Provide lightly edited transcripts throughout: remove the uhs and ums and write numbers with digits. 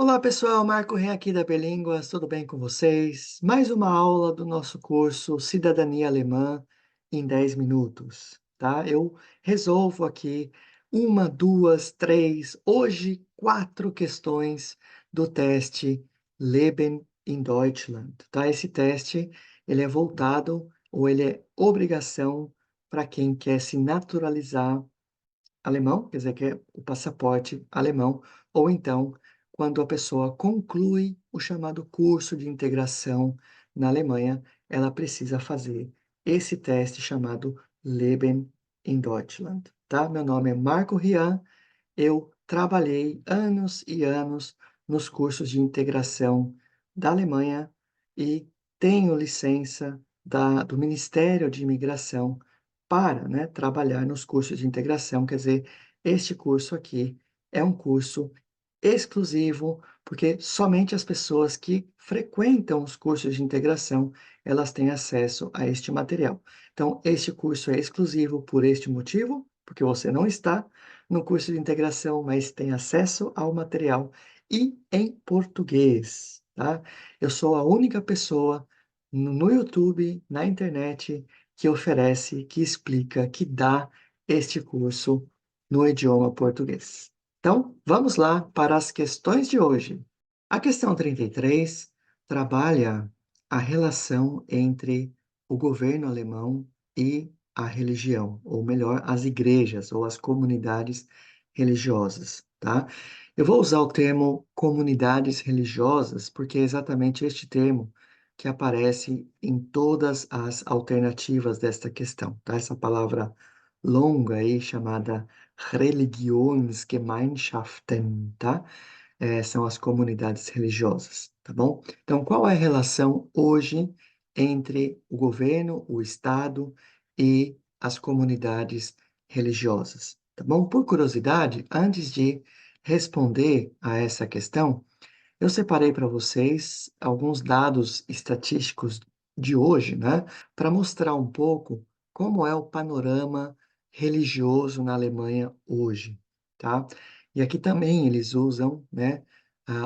Olá pessoal, Marco Ren aqui da Berlínguas, tudo bem com vocês? Mais uma aula do nosso curso Cidadania Alemã em 10 minutos, tá? Eu resolvo aqui uma, duas, três, hoje 4 questões do teste Leben in Deutschland, tá? Esse teste, ele é voltado ou ele é obrigação para quem quer se naturalizar alemão, quer dizer, que é o passaporte alemão, ou então quando a pessoa conclui o chamado curso de integração na Alemanha, ela precisa fazer esse teste chamado Leben in Deutschland, tá? Meu nome é Marco Rian, eu trabalhei anos e anos nos cursos de integração da Alemanha e tenho licença do Ministério de Imigração para, né, trabalhar nos cursos de integração. Quer dizer, este curso aqui é um curso exclusivo, porque somente as pessoas que frequentam os cursos de integração, elas têm acesso a este material. Então, este curso é exclusivo por este motivo, porque você não está no curso de integração, mas tem acesso ao material e em português, tá? Eu sou a única pessoa no YouTube, na internet, que oferece, que explica, que dá este curso no idioma português. Então, vamos lá para as questões de hoje. A questão 33 trabalha a relação entre o governo alemão e a religião, ou melhor, as igrejas ou as comunidades religiosas, tá? Eu vou usar o termo comunidades religiosas porque é exatamente este termo que aparece em todas as alternativas desta questão, tá? Essa palavra longa aí chamada Religionsgemeinschaften, tá? São as comunidades religiosas, tá bom? Então, qual é a relação hoje entre o governo, o Estado e as comunidades religiosas, tá bom? Por curiosidade, antes de responder a essa questão, eu separei para vocês alguns dados estatísticos de hoje, né, para mostrar um pouco como é o panorama religioso na Alemanha hoje, tá? E aqui também eles usam, né,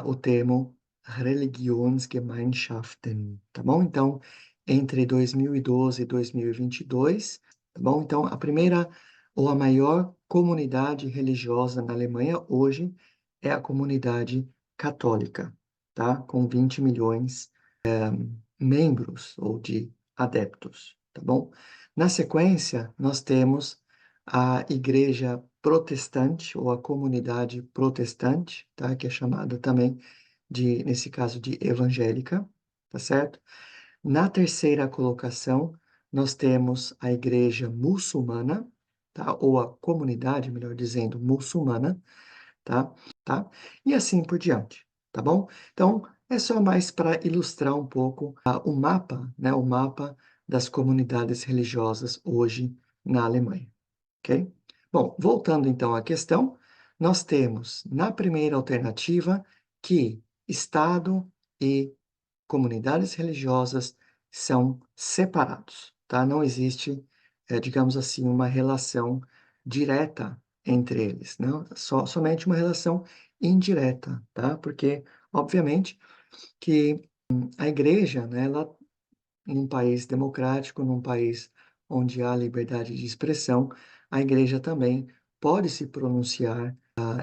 o termo Religionsgemeinschaften, tá bom? Então, entre 2012 e 2022, tá bom? Então, a primeira ou a maior comunidade religiosa na Alemanha hoje é a comunidade católica, tá? Com 20 milhões membros ou de adeptos, tá bom? Na sequência, nós temos a igreja protestante ou a comunidade protestante, tá? Que é chamada também de, nesse caso, de evangélica, tá certo? Na terceira colocação, nós temos a igreja muçulmana, tá? Ou a comunidade, melhor dizendo, muçulmana, tá? Tá? E assim por diante, tá bom? Então, é só mais para ilustrar um pouco o mapa, né? O mapa das comunidades religiosas hoje na Alemanha, ok? Bom, voltando então à questão, nós temos na primeira alternativa que Estado e comunidades religiosas são separados, tá? Não existe, digamos assim, uma relação direta entre eles, não? Somente uma relação indireta, tá? Porque, obviamente, que a igreja, né, ela, num país democrático, num país onde há liberdade de expressão, a igreja também pode se pronunciar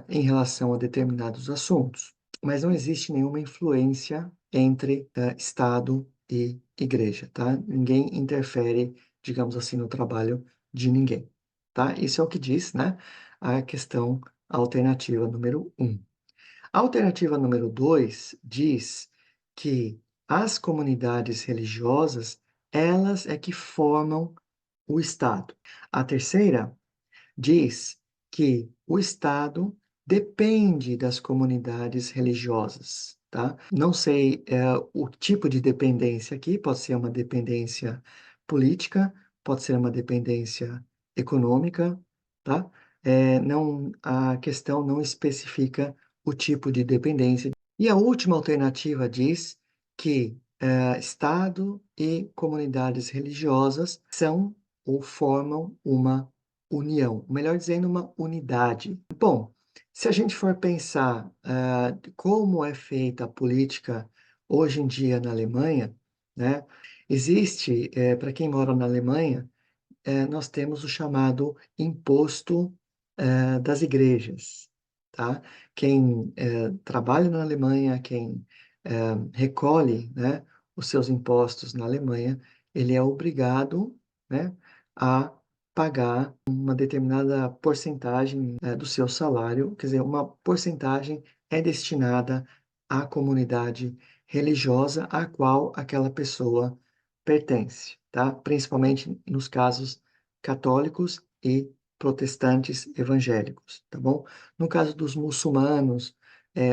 em relação a determinados assuntos, mas não existe nenhuma influência entre Estado e igreja, tá? Ninguém interfere, digamos assim, no trabalho de ninguém, tá? Isso é o que diz, né, a questão alternativa número 1. A alternativa número 2 diz que as comunidades religiosas, elas é que formam o Estado. A terceira diz que o Estado depende das comunidades religiosas, tá? Não sei o tipo de dependência aqui, pode ser uma dependência política, pode ser uma dependência econômica, tá? Não, a questão não especifica o tipo de dependência. E a última alternativa diz que Estado e comunidades religiosas são ou formam uma união, melhor dizendo, uma unidade. Bom, Se a gente for pensar, como é feita a política hoje em dia na Alemanha, né, existe, para quem mora na Alemanha, nós temos o chamado imposto, das igrejas, tá? Quem, trabalha na Alemanha, quem, recolhe, né, os seus impostos na Alemanha, ele é obrigado, né, a pagar uma determinada porcentagem, do seu salário, quer dizer, uma porcentagem é destinada à comunidade religiosa à qual aquela pessoa pertence, tá? Principalmente nos casos católicos e protestantes evangélicos, tá bom? No caso dos muçulmanos,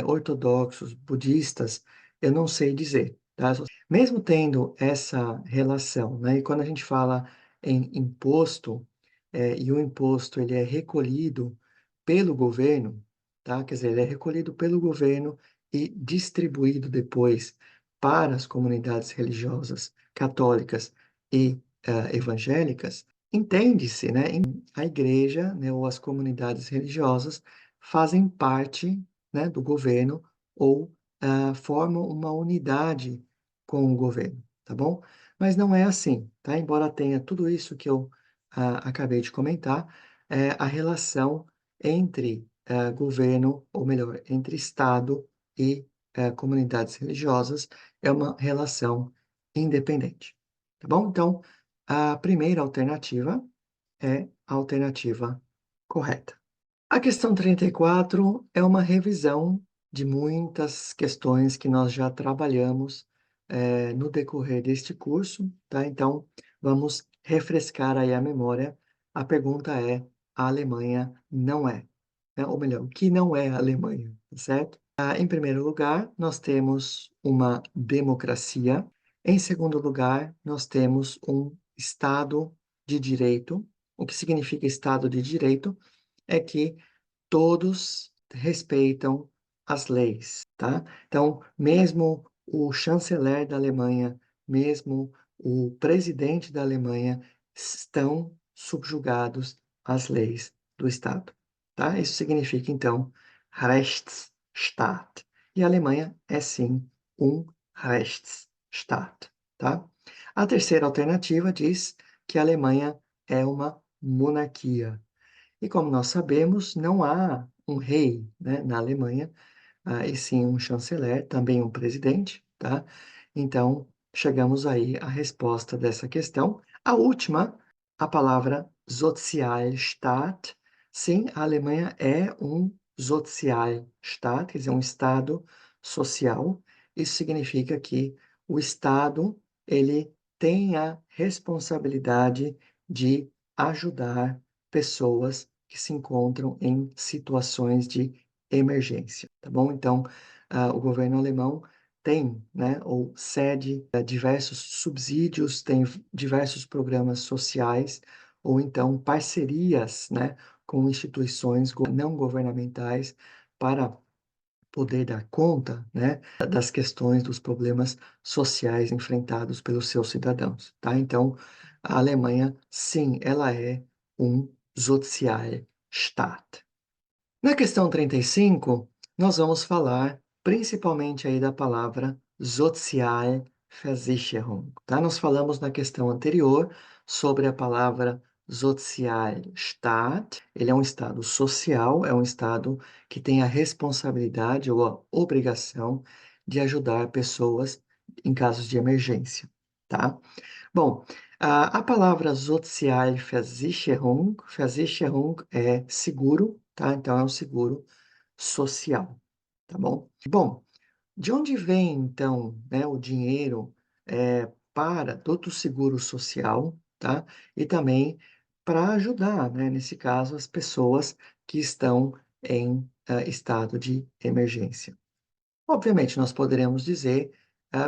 ortodoxos, budistas, eu não sei dizer, tá? Mesmo tendo essa relação, né? E quando a gente fala em imposto, e o imposto ele é recolhido pelo governo, tá? Quer dizer, ele é recolhido pelo governo e distribuído depois para as comunidades religiosas católicas e evangélicas, entende-se, né, a igreja, né, ou as comunidades religiosas fazem parte, né, do governo ou formam uma unidade com o governo, tá bom? Mas não é assim, tá? Embora tenha tudo isso que eu acabei de comentar, a relação entre governo, ou melhor, entre Estado e comunidades religiosas é uma relação independente, tá bom? Então, a primeira alternativa é a alternativa correta. A questão 34 é uma revisão de muitas questões que nós já trabalhamos, no decorrer deste curso, tá? Então, vamos refrescar aí a memória. A pergunta é: a Alemanha não é, né? Ou melhor, o que não é a Alemanha, tá certo? Em primeiro lugar, nós temos uma democracia. Em segundo lugar, nós temos um Estado de Direito. O que significa Estado de Direito? É que todos respeitam as leis, tá? Então, mesmo o chanceler da Alemanha, mesmo o presidente da Alemanha estão subjugados às leis do Estado, tá? Isso significa, então, Rechtsstaat. E a Alemanha é, sim, um Rechtsstaat, tá? A terceira alternativa diz que a Alemanha é uma monarquia. E como nós sabemos, não há um rei, né, na Alemanha, e sim um chanceler, também um presidente, tá? Então, chegamos aí à resposta dessa questão. A última, a palavra Sozialstaat. Sim, a Alemanha é um Sozialstaat, quer dizer, um Estado social. Isso significa que o Estado, ele tem a responsabilidade de ajudar pessoas que se encontram em situações de emergência, tá bom? Então, o governo alemão tem, né, ou cede diversos subsídios, tem diversos programas sociais, ou então parcerias, né, com instituições não governamentais para poder dar conta, né, das questões, dos problemas sociais enfrentados pelos seus cidadãos, tá? Então, a Alemanha, sim, ela é um Sozialstaat. Na questão 35, nós vamos falar principalmente aí da palavra Sozialversicherung, tá? Nós falamos na questão anterior sobre a palavra Sozialstaat. Ele é um estado social, é um estado que tem a responsabilidade ou a obrigação de ajudar pessoas em casos de emergência, tá? Bom, a palavra Versicherung é seguro, tá? Então é um seguro social, tá bom? Bom, de onde vem então, né, o dinheiro para todo o seguro social, tá? E também para ajudar, né, nesse caso, as pessoas que estão em estado de emergência. Obviamente, nós poderemos dizer,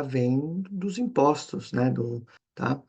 vem dos impostos, né, tá?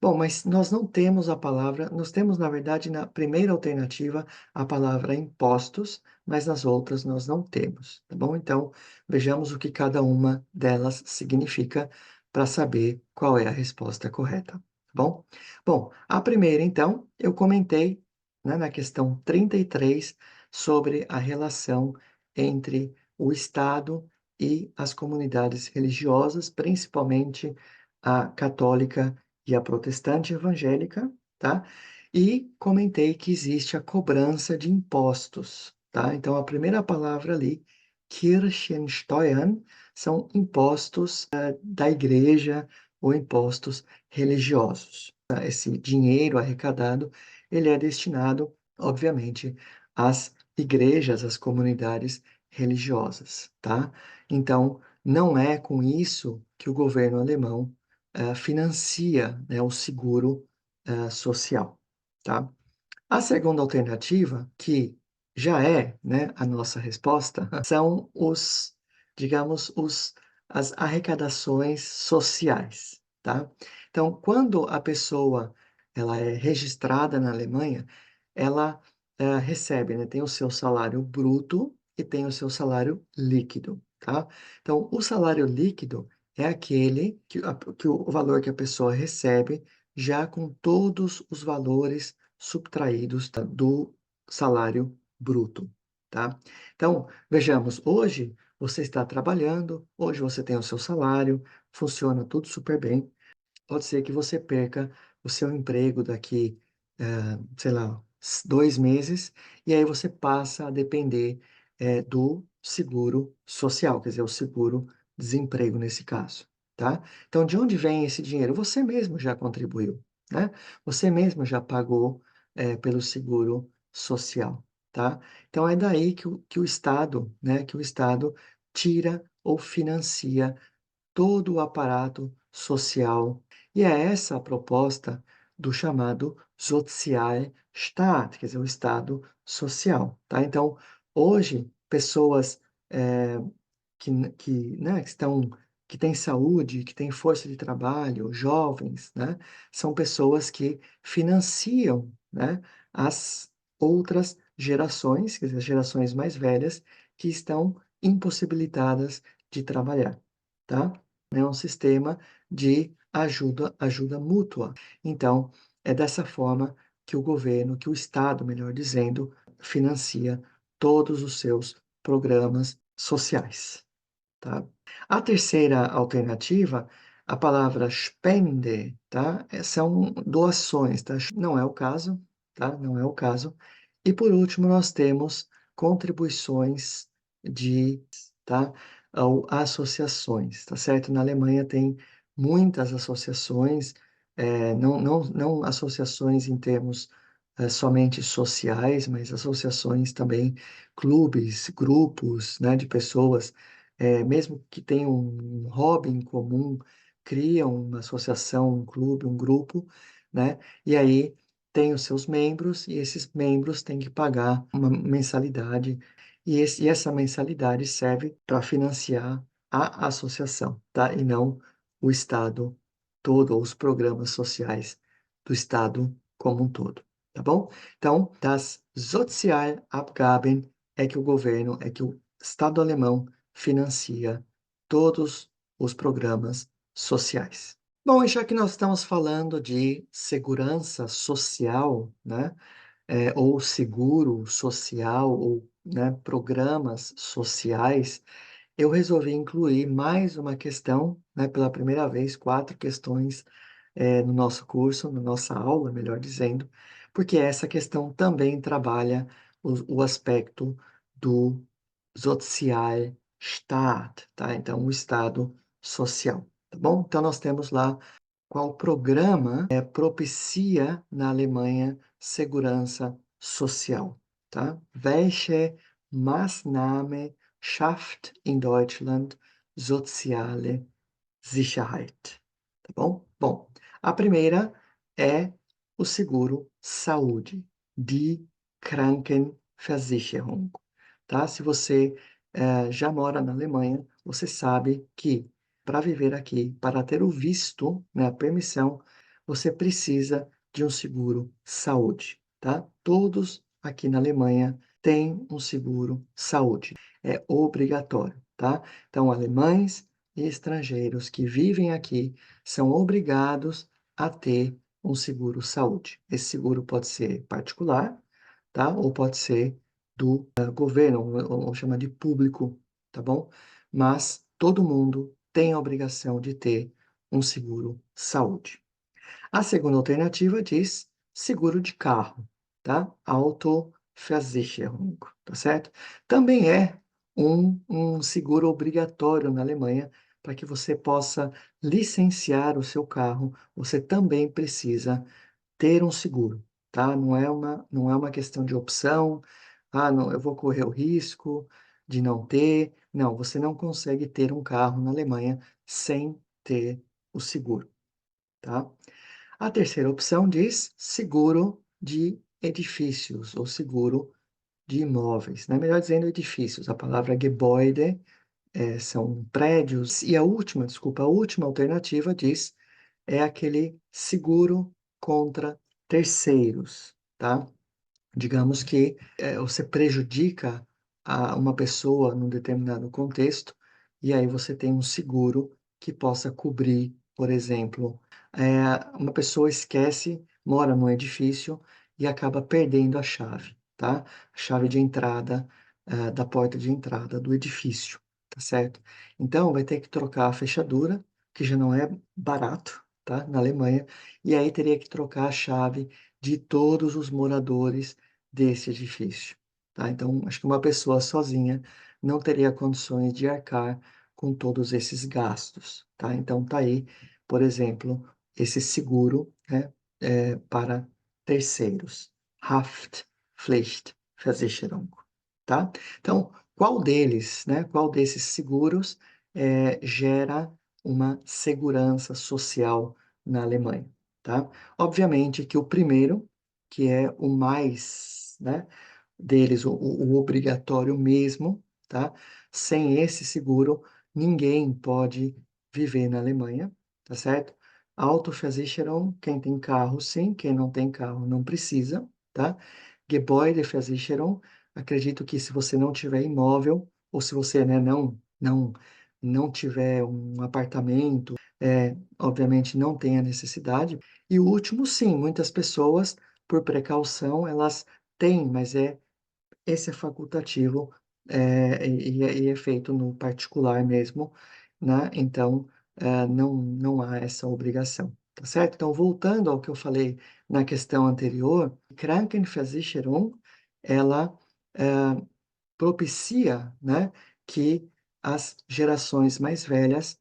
Bom, mas nós não temos a palavra, nós temos, na verdade, na primeira alternativa, a palavra impostos, mas nas outras nós não temos, tá bom? Então, vejamos o que cada uma delas significa para saber qual é a resposta correta, tá bom? Bom, a primeira, então, eu comentei, né, na questão 33, sobre a relação entre o Estado e as comunidades religiosas, principalmente a católica e a protestante evangélica, tá? E comentei que existe a cobrança de impostos, tá? Então, a primeira palavra ali, Kirchensteuern, são impostos da igreja ou impostos religiosos. Tá? Esse dinheiro arrecadado, ele é destinado, obviamente, às igrejas, às comunidades religiosas, tá? Então, não é com isso que o governo alemão financia, né, o seguro social, tá? A segunda alternativa, que já é, né, a nossa resposta, são os, digamos, as arrecadações sociais, tá? Então, quando a pessoa ela é registrada na Alemanha, ela recebe, né, tem o seu salário bruto e tem o seu salário líquido, tá? Então, o salário líquido é aquele que o valor que a pessoa recebe já com todos os valores subtraídos do salário bruto, tá? Então, vejamos, hoje você está trabalhando, hoje você tem o seu salário, funciona tudo super bem. Pode ser que você perca o seu emprego daqui, sei lá, 2 meses, e aí você passa a depender, do seguro social, quer dizer, o seguro-desemprego nesse caso, tá? Então, de onde vem esse dinheiro? Você mesmo já contribuiu, né? Você mesmo já pagou, pelo seguro social, tá? Então, é daí que o Estado, né, que o Estado tira ou financia todo o aparato social. E é essa a proposta do chamado Sozialstaat, quer dizer, o Estado social, tá? Então, hoje, pessoas que estão, que têm saúde, que têm força de trabalho, jovens, né, são pessoas que financiam, né, as outras gerações, quer dizer, as gerações mais velhas, que estão impossibilitadas de trabalhar, tá? É um sistema de ajuda mútua. Então, é dessa forma que o governo, que o Estado, melhor dizendo, financia todos os seus programas sociais, tá? A terceira alternativa, a palavra Spende, tá? São doações, tá? Não é o caso, tá? Não é o caso. E por último, nós temos contribuições de, tá? Ou associações, tá certo? Na Alemanha tem muitas associações, não associações em termos somente sociais, mas associações também, clubes, grupos, né, de pessoas, mesmo que tenham um hobby em comum, criam uma associação, um clube, um grupo, né? E aí tem os seus membros e esses membros têm que pagar uma mensalidade e essa mensalidade serve para financiar a associação, tá? E não o Estado todo, ou os programas sociais do Estado como um todo, tá bom? Então, das Sozialabgaben é que o Estado alemão financia todos os programas sociais. Bom, e já que nós estamos falando de segurança social, né, ou seguro social, ou, né, programas sociais, eu resolvi incluir mais uma questão, né, pela primeira vez, 4 questões, no nosso curso, na nossa aula, melhor dizendo, porque essa questão também trabalha o aspecto do Sozialstaat, tá? Então, o Estado social, tá bom? Então, nós temos lá qual programa propicia na Alemanha segurança social, tá? Welche Maßnahme schafft in Deutschland soziale Sicherheit, tá bom? Bom, a primeira é o seguro saúde, die Krankenversicherung, tá? Se você já mora na Alemanha, você sabe que para viver aqui, para ter o visto, né, a permissão, você precisa de um seguro saúde, tá? Todos aqui na Alemanha têm um seguro saúde, é obrigatório, tá? Então, alemães e estrangeiros que vivem aqui são obrigados a ter um seguro saúde. Esse seguro pode ser particular, tá? Ou pode ser do governo, vamos chamar de público, tá bom? Mas todo mundo tem a obrigação de ter um seguro saúde. A segunda alternativa diz seguro de carro, tá? Autoversicherung, tá certo? Também é um seguro obrigatório na Alemanha para que você possa licenciar o seu carro. Você também precisa ter um seguro, tá? Não é uma questão de opção. Ah, não, eu vou correr o risco de não ter. Não, você não consegue ter um carro na Alemanha sem ter o seguro, tá? A terceira opção diz seguro de edifícios ou seguro de imóveis, né? Melhor dizendo, edifícios. A palavra Gebäude são prédios. E a última, desculpa, a última alternativa diz é aquele seguro contra terceiros, tá? Digamos que você prejudica uma pessoa num determinado contexto, e aí você tem um seguro que possa cobrir, por exemplo, uma pessoa esquece, mora num edifício e acaba perdendo a chave, tá? A chave de entrada, da porta de entrada do edifício, tá certo? Então, vai ter que trocar a fechadura, que já não é barato, tá? Na Alemanha, e aí teria que trocar a chave de todos os moradores desse edifício, tá? Então, acho que uma pessoa sozinha não teria condições de arcar com todos esses gastos, tá? Então, tá aí, por exemplo, esse seguro, né, para terceiros, Haftpflichtversicherung, tá? Então, qual deles, né, qual desses seguros gera uma segurança social na Alemanha, tá? Obviamente que o primeiro, que é o mais, né, deles, o obrigatório mesmo, tá? Sem esse seguro, ninguém pode viver na Alemanha, tá certo? Autoversicherung, quem tem carro, sim, quem não tem carro, não precisa, tá? Gebäudeversicherung, acredito que se você não tiver imóvel, ou se você, né, não tiver um apartamento, obviamente não tem a necessidade. E o último, sim, muitas pessoas, por precaução, elas têm, mas esse é facultativo, e é feito no particular mesmo, né? Então, não há essa obrigação, tá certo? Então, voltando ao que eu falei na questão anterior, Krankenversicherung, ela propicia, né, que as gerações mais velhas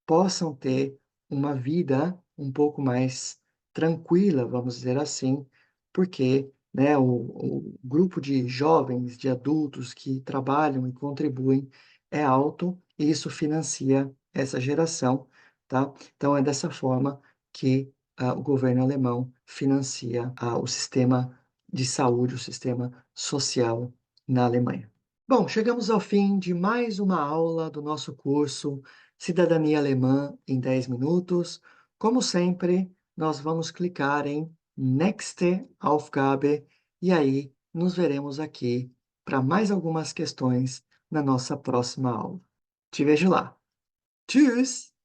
possam ter uma vida um pouco mais tranquila, vamos dizer assim, porque, né, o grupo de jovens, de adultos que trabalham e contribuem é alto e isso financia essa geração, tá? Então é dessa forma que o governo alemão financia o sistema de saúde, o sistema social na Alemanha. Bom, chegamos ao fim de mais uma aula do nosso curso Cidadania Alemã em 10 minutos. Como sempre, nós vamos clicar em Nächste Aufgabe e aí nos veremos aqui para mais algumas questões na nossa próxima aula. Te vejo lá. Tschüss!